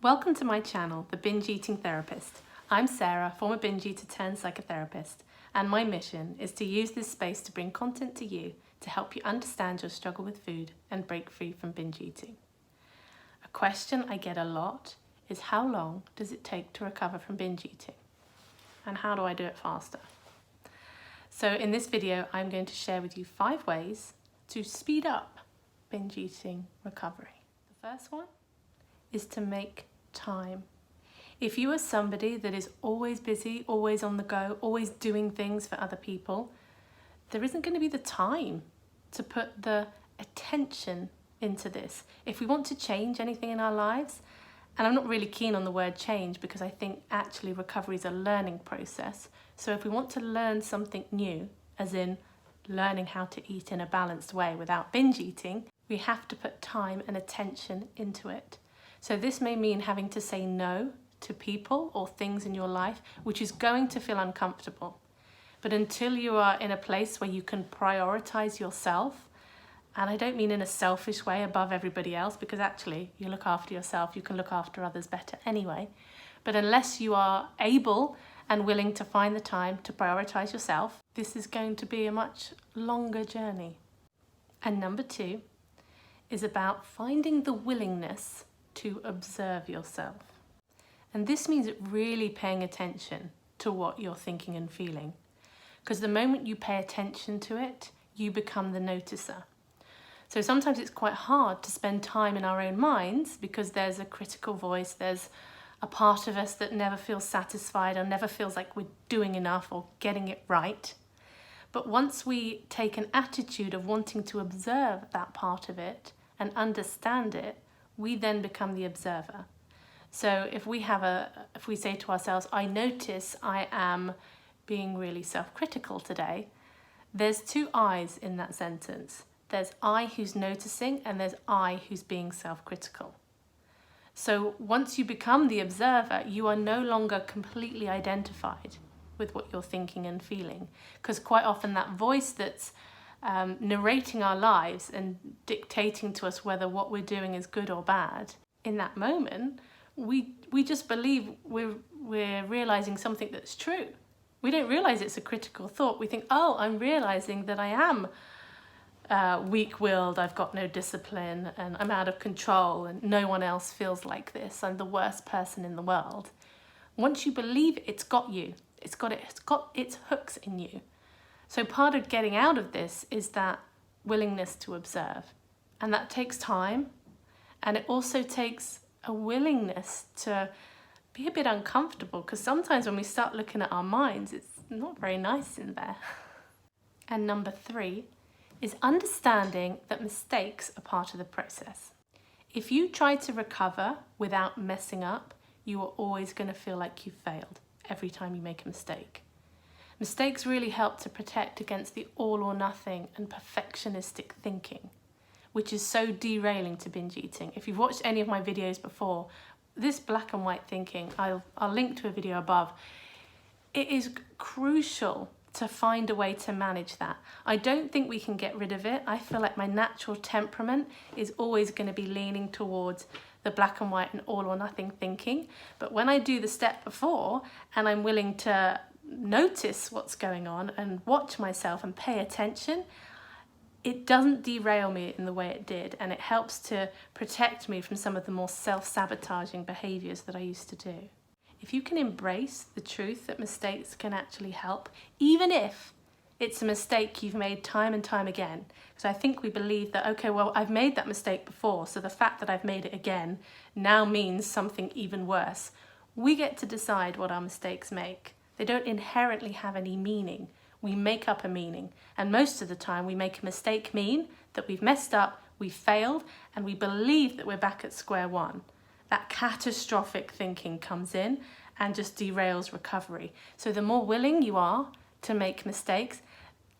Welcome to my channel, The Binge Eating Therapist. I'm Sarah, former binge eater turned psychotherapist, and my mission is to use this space to bring content to you to help you understand your struggle with food and break free from binge eating. A question I get a lot is how long does it take to recover from binge eating? And how do I do it faster? So in this video, I'm going to share with you 5 ways to speed up binge eating recovery. The first one is to make time. If you are somebody that is always busy, always on the go, always doing things for other people, there isn't going to be the time to put the attention into this. If we want to change anything in our lives, and I'm not really keen on the word change because I think actually recovery is a learning process. So if we want to learn something new, as in learning how to eat in a balanced way without binge eating, we have to put time and attention into it. So this may mean having to say no to people or things in your life, which is going to feel uncomfortable. But until you are in a place where you can prioritize yourself, and I don't mean in a selfish way above everybody else, because actually you look after yourself, you can look after others better anyway. But unless you are able and willing to find the time to prioritize yourself, this is going to be a much longer journey. And number 2 is about finding the willingness to observe yourself. And this means really paying attention to what you're thinking and feeling. Because the moment you pay attention to it, you become the noticer. So sometimes it's quite hard to spend time in our own minds because there's a critical voice, there's a part of us that never feels satisfied or never feels like we're doing enough or getting it right. But once we take an attitude of wanting to observe that part of it and understand it, we then become the observer. So if we say to ourselves, I notice I am being really self-critical today, there's 2 I's in that sentence. There's I who's noticing and there's I who's being self-critical. So once you become the observer, you are no longer completely identified with what you're thinking and feeling. Because quite often that voice that's narrating our lives and dictating to us whether what we're doing is good or bad, in that moment, we just believe we're realizing something that's true. We don't realize it's a critical thought. We think, oh, I'm realizing that I am weak-willed, I've got no discipline, and I'm out of control, and no one else feels like this. I'm the worst person in the world. Once you believe it, it's got you. It's got its hooks in you. So part of getting out of this is that willingness to observe. And that takes time. And it also takes a willingness to be a bit uncomfortable, because sometimes when we start looking at our minds, it's not very nice in there. And number 3 is understanding that mistakes are part of the process. If you try to recover without messing up, you are always going to feel like you've failed every time you make a mistake. Mistakes really help to protect against the all or nothing and perfectionistic thinking, which is so derailing to binge eating. If you've watched any of my videos before, this black and white thinking, I'll link to a video above, it is crucial to find a way to manage that. I don't think we can get rid of it. I feel like my natural temperament is always going to be leaning towards the black and white and all or nothing thinking. But when I do the step before and I'm willing to notice what's going on and watch myself and pay attention, it doesn't derail me in the way it did, and it helps to protect me from some of the more self-sabotaging behaviours that I used to do. If you can embrace the truth that mistakes can actually help, even if it's a mistake you've made time and time again, because I think we believe that, okay, well, I've made that mistake before, so the fact that I've made it again now means something even worse. We get to decide what our mistakes make. They don't inherently have any meaning. We make up a meaning, and most of the time we make a mistake mean that we've messed up, we've failed, and we believe that we're back at square one. That catastrophic thinking comes in and just derails recovery. So the more willing you are to make mistakes,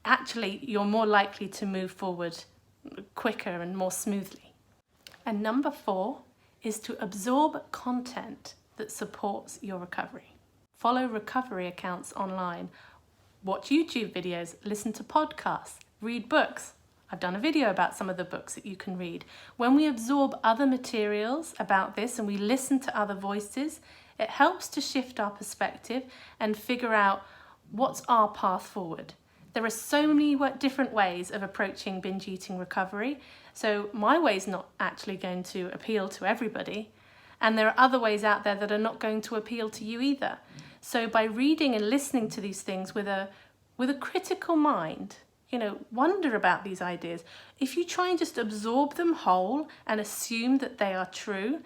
actually you're more likely to move forward quicker and more smoothly. And number 4 is to absorb content that supports your recovery. Follow recovery accounts online, watch YouTube videos, listen to podcasts, read books. I've done a video about some of the books that you can read. When we absorb other materials about this and we listen to other voices, it helps to shift our perspective and figure out what's our path forward. There are so many different ways of approaching binge eating recovery. So my way is not actually going to appeal to everybody. And there are other ways out there that are not going to appeal to you either. So by reading and listening to these things with a critical mind, wonder about these ideas. If you try and just absorb them whole and assume that they are true,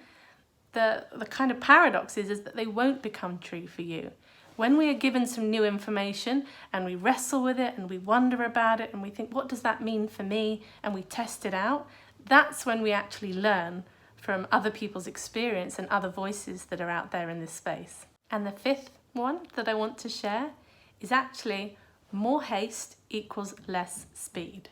the kind of paradox is that they won't become true for you. When we are given some new information and we wrestle with it and we wonder about it and we think, what does that mean for me? And we test it out, that's when we actually learn from other people's experience and other voices that are out there in this space. And the fifth one that I want to share is actually more haste equals less speed.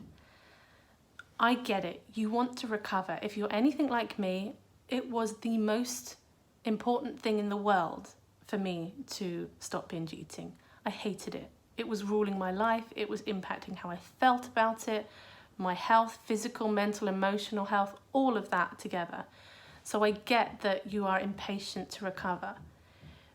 I get it. You want to recover. If you're anything like me, it was the most important thing in the world for me to stop binge eating. I hated it. It was ruling my life. It was impacting how I felt about it, my health, physical, mental, emotional health, all of that together. So I get that you are impatient to recover.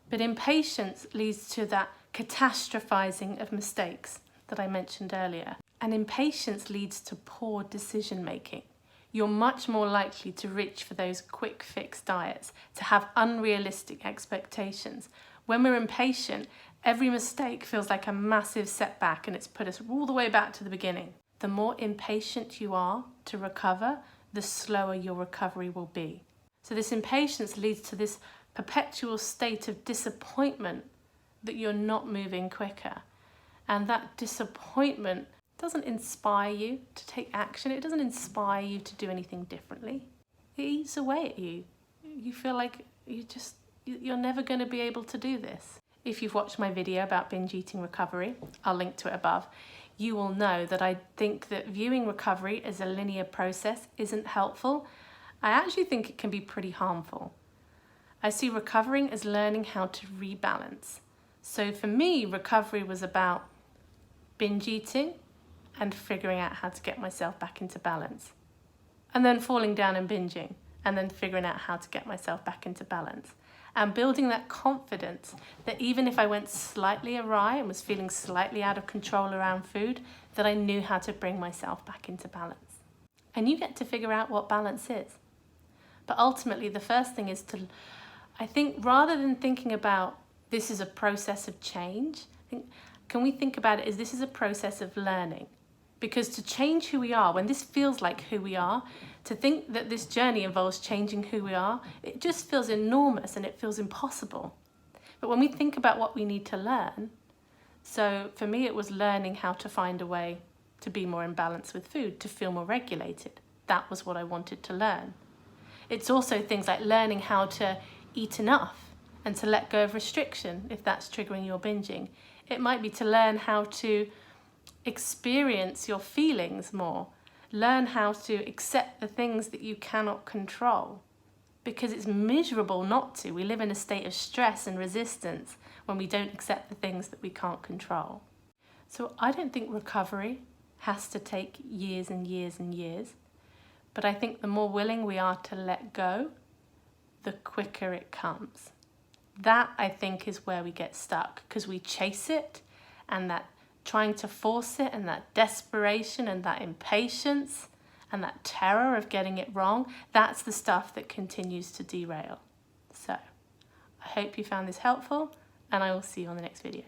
But impatience leads to that catastrophizing of mistakes that I mentioned earlier. And impatience leads to poor decision making. You're much more likely to reach for those quick fix diets, to have unrealistic expectations. When we're impatient, every mistake feels like a massive setback and it's put us all the way back to the beginning. The more impatient you are to recover, the slower your recovery will be. So this impatience leads to this perpetual state of disappointment that you're not moving quicker. And that disappointment doesn't inspire you to take action. It doesn't inspire you to do anything differently. It eats away at you. You feel like you're never going to be able to do this. If you've watched my video about binge eating recovery, I'll link to it above, you will know that I think that viewing recovery as a linear process isn't helpful. I actually think it can be pretty harmful. I see recovering as learning how to rebalance. So for me, recovery was about binge eating and figuring out how to get myself back into balance. And then falling down and binging, and then figuring out how to get myself back into balance. And building that confidence that even if I went slightly awry and was feeling slightly out of control around food, that I knew how to bring myself back into balance. And you get to figure out what balance is. But ultimately, the first thing is I think rather than thinking about this is a process of change, can we think about it as this is a process of learning? Because to change who we are, when this feels like who we are, to think that this journey involves changing who we are, it just feels enormous and it feels impossible. But when we think about what we need to learn, so for me it was learning how to find a way to be more in balance with food, to feel more regulated. That was what I wanted to learn. It's also things like learning how to eat enough and to let go of restriction if that's triggering your binging. It might be to learn how to experience your feelings more. Learn how to accept the things that you cannot control, because it's miserable not to. We live in a state of stress and resistance when we don't accept the things that we can't control. So I don't think recovery has to take years and years and years, but I think the more willing we are to let go, the quicker it comes. That, I think, is where we get stuck, because we chase it, and that trying to force it, and that desperation and that impatience and that terror of getting it wrong, that's the stuff that continues to derail. So I hope you found this helpful, and I will see you on the next video.